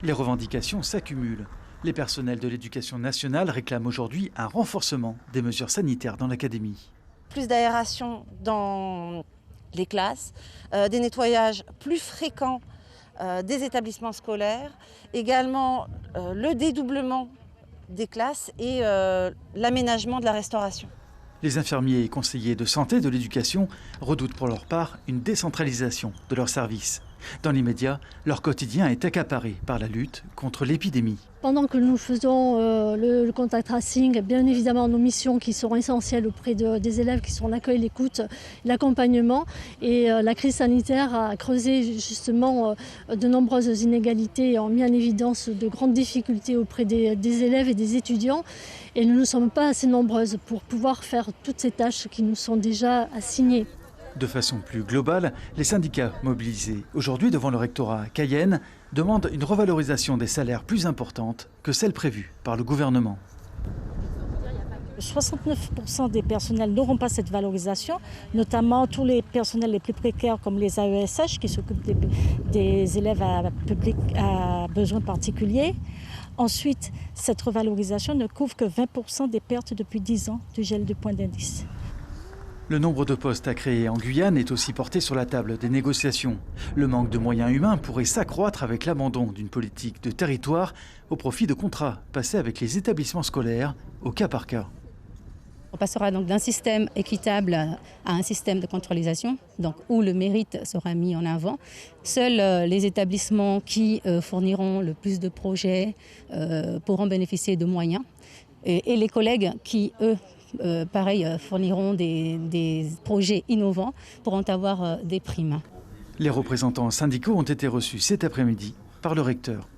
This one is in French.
Les revendications s'accumulent. Les personnels de l'éducation nationale réclament aujourd'hui un renforcement des mesures sanitaires dans l'académie. Plus d'aération dans les classes, des nettoyages plus fréquents des établissements scolaires, également le dédoublement des classes et l'aménagement de la restauration. Les infirmiers et conseillers de santé de l'éducation redoutent pour leur part une décentralisation de leurs services. Dans l'immédiat, leur quotidien est accaparé par la lutte contre l'épidémie. Pendant que nous faisons le contact tracing, bien évidemment nos missions qui seront essentielles auprès des élèves qui sont l'accueil, l'écoute, l'accompagnement. Et la crise sanitaire a creusé justement de nombreuses inégalités et a mis en évidence de grandes difficultés auprès des élèves et des étudiants. Et nous ne sommes pas assez nombreuses pour pouvoir faire toutes ces tâches qui nous sont déjà assignées. De façon plus globale, les syndicats mobilisés aujourd'hui devant le rectorat à Cayenne demandent une revalorisation des salaires plus importante que celle prévue par le gouvernement. 69% des personnels n'auront pas cette valorisation, notamment tous les personnels les plus précaires comme les AESH qui s'occupent des élèves à besoins particuliers. Ensuite, cette revalorisation ne couvre que 20% des pertes depuis 10 ans du gel du point d'indice. Le nombre de postes à créer en Guyane est aussi porté sur la table des négociations. Le manque de moyens humains pourrait s'accroître avec l'abandon d'une politique de territoire au profit de contrats passés avec les établissements scolaires au cas par cas. On passera donc d'un système équitable à un système de contrôlisation, donc où le mérite sera mis en avant. Seuls les établissements qui fourniront le plus de projets pourront bénéficier de moyens. Et les collègues qui, eux, fourniront des projets innovants pourront avoir des primes. Les représentants syndicaux ont été reçus cet après-midi par le recteur.